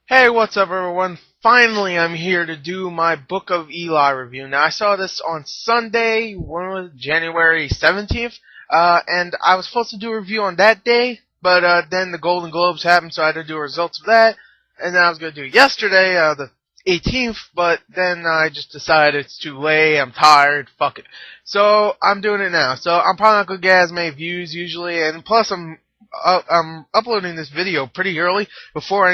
Hey, what's up everyone? Finally, I'm here to do my Book of Eli review. Now, I saw this on Sunday, when was it? January 17th, and I was supposed to do a review on that day, but then the Golden Globes happened, so I had to do results of that, and then I was going to do it yesterday, the 18th, but then I just decided it's too late, I'm tired, fuck it. So, I'm doing it now. So, I'm probably not going to get as many views usually, and plus I'm uploading this video pretty early before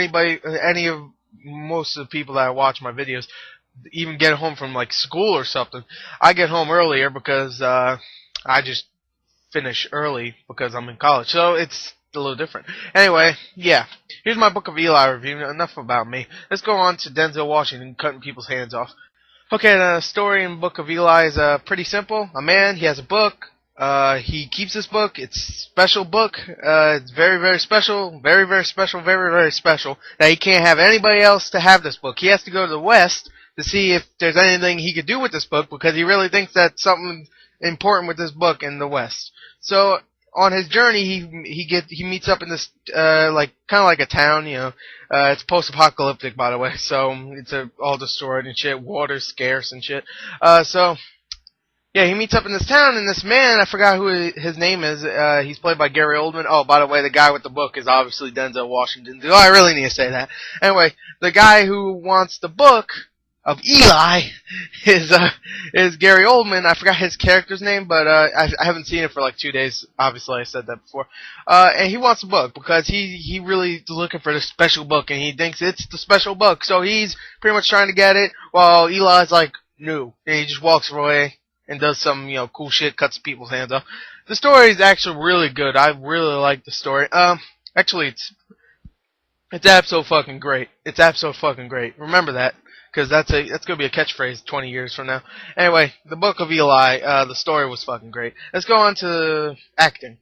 most of the people that watch my videos even get home from like school or something. I get home earlier because I just finish early because I'm in college, so it's a little different. Anyway, yeah, here's my Book of Eli review. Enough about me. Let's go on to Denzel Washington cutting people's hands off. Okay, the story in Book of Eli is pretty simple. A man, he has a book. He keeps this book. It's a special book. It's very, very special. Very, very special. Very, very special. That he can't have anybody else to have this book. He has to go to the West to see if there's anything he could do with this book because he really thinks that's something important with this book in the West. So on his journey, he meets up in this like kind of like a town, you know. It's post-apocalyptic, by the way, so it's all destroyed and shit. Water's scarce and shit. Yeah, he meets up in this town, and this man, I forgot who his name is. He's played by Gary Oldman. Oh, by the way, the guy with the book is obviously Denzel Washington. Do I really need to say that? Anyway, the guy who wants the book of Eli is Gary Oldman. I forgot his character's name, but I haven't seen it for like 2 days. Obviously, I said that before. And he wants the book because he really is looking for the special book, and he thinks it's the special book. So he's pretty much trying to get it, while Eli's like, no, and he just walks away and does some, cool shit, cuts people's hands off. The story is actually really good. I really like the story. Actually, it's absolute fucking great. It's absolute fucking great. Remember that, because that's gonna be a catchphrase 20 years from now. Anyway, the Book of Eli, the story was fucking great. Let's go on to acting.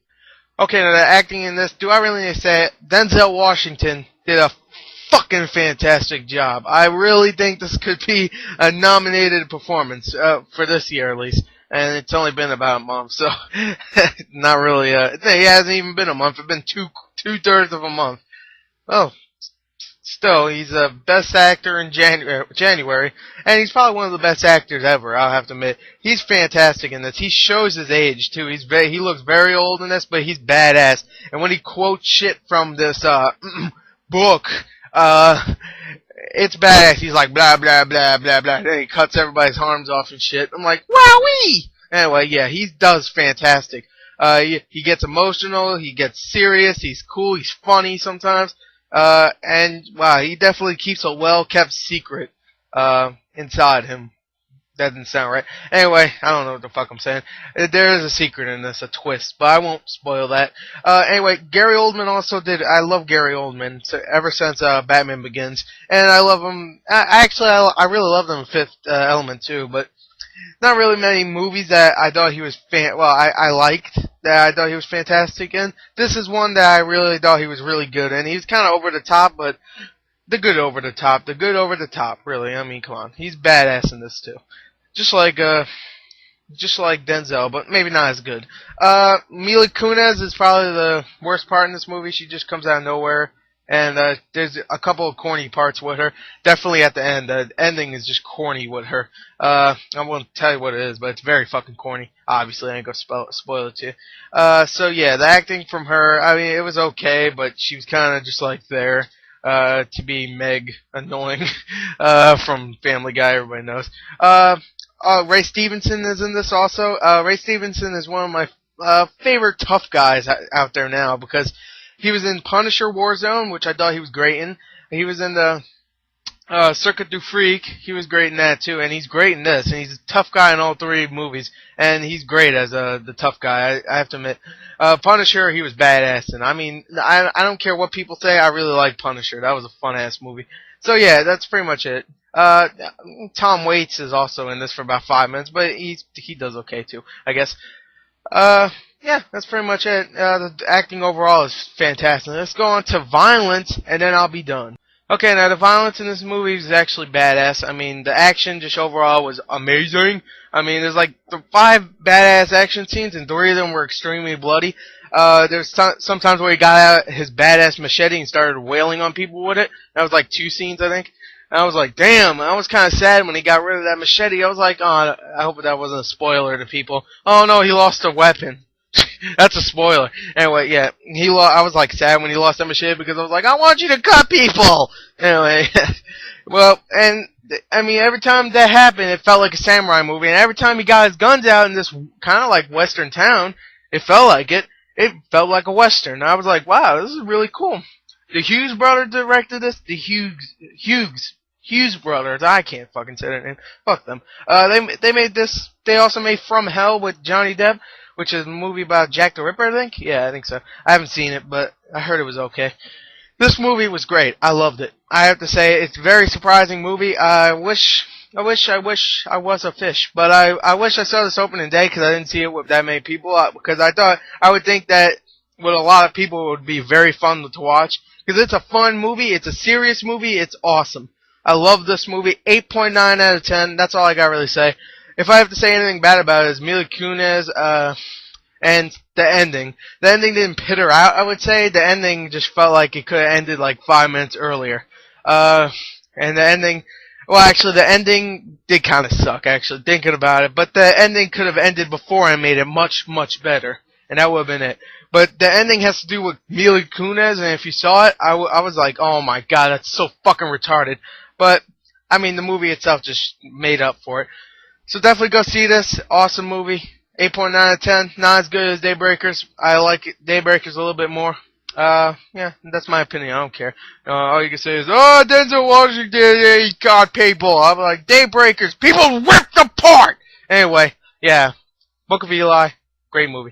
Okay, now the acting in this, do I really need to say it? Denzel Washington did a fucking fantastic job. I really think this could be a nominated performance for this year at least, and it's only been about a month, so not really. It hasn't even been a month. It's been two-thirds of a month. Oh, still, he's a best actor in January, and he's probably one of the best actors ever. I'll have to admit, he's fantastic in this. He shows his age too. He looks very old in this, but he's badass. And when he quotes shit from this book. It's badass. He's like, blah, blah, blah, blah, blah. Then he cuts everybody's arms off and shit. I'm like, wowee! Anyway, yeah, he does fantastic. He gets emotional, he gets serious, he's cool, he's funny sometimes. And, wow, he definitely keeps a well-kept secret, inside him. That didn't sound right. Anyway, I don't know what the fuck I'm saying. There is a secret in this, a twist, but I won't spoil that. Anyway, Gary Oldman also did. I love Gary Oldman ever since Batman Begins, and I love him. I really love him in Fifth Element too, but not really many movies that I thought he was I liked that I thought he was fantastic in. This is one that I really thought he was really good in. He was kind of over the top, but the good over the top, really. I mean, come on, he's badass in this too. Just like Denzel, but maybe not as good. Mila Kunis is probably the worst part in this movie. She just comes out of nowhere, and there's a couple of corny parts with her. Definitely at the end. The ending is just corny with her. I won't tell you what it is, but it's very fucking corny. Obviously, I ain't gonna spoil it to you. So yeah, the acting from her, I mean, it was okay, but she was kind of just like there. To be Meg annoying, from Family Guy, everybody knows. Ray Stevenson is in this also. Ray Stevenson is one of my favorite tough guys out there now because he was in Punisher Warzone, which I thought he was great in. He was in the Circuit du Freak. He was great in that too, and he's great in this. And he's a tough guy in all three movies, and he's great as the tough guy. I have to admit, Punisher, he was badass, and I mean, I don't care what people say. I really like Punisher. That was a fun ass movie. So yeah, that's pretty much it. Tom Waits is also in this for about 5 minutes, but he does okay too, I guess. Yeah, that's pretty much it. The acting overall is fantastic. Let's go on to violence, and then I'll be done. Okay, now the violence in this movie is actually badass. I mean, the action just overall was amazing. I mean, there's like 5 badass action scenes, and 3 of them were extremely bloody. There's sometimes where he got out his badass machete and started wailing on people with it. That was like 2 scenes, I think. And I was like, damn. I was kind of sad when he got rid of that machete. I was like, oh, I hope that wasn't a spoiler to people. Oh no, he lost a weapon. That's a spoiler. Anyway, yeah, I was like sad when he lost that machete because I was like, I want you to cut people. Anyway, well, and I mean, every time that happened, it felt like a samurai movie, and every time he got his guns out in this kind of like western town, it felt like it. It felt like a western. I was like, wow, this is really cool. The Hughes brothers directed this. The Hughes brothers. I can't fucking say their name. Fuck them. They made this. They also made From Hell with Johnny Depp, which is a movie about Jack the Ripper, I think. Yeah, I think so. I haven't seen it, but I heard it was okay. This movie was great. I loved it. I have to say, it's a very surprising movie. I wish I was a fish, but I wish I saw this opening day because I didn't see it with that many people. Because I would think that with a lot of people it would be very fun to watch. Because it's a fun movie. It's a serious movie. It's awesome. I love this movie. 8.9 out of 10. That's all I got to really say. If I have to say anything bad about it, it's Mila Kunis, and the ending. The ending didn't pit her out, I would say. The ending just felt like it could have ended like 5 minutes earlier. And the ending, well, actually, the ending did kind of suck, actually, thinking about it. But the ending could have ended before and made it much, much better. And that would have been it. But the ending has to do with Mila Kunis, and if you saw it, I was like, oh my god, that's so fucking retarded. But, I mean, the movie itself just made up for it. So definitely go see this. Awesome movie. 8.9 out of 10. Not as good as Daybreakers. I like it. Daybreakers a little bit more. Yeah, that's my opinion. I don't care. All you can say is, oh, Denzel Washington, he got people. I'm like, Daybreakers, people ripped apart! Anyway, yeah. Book of Eli, great movie.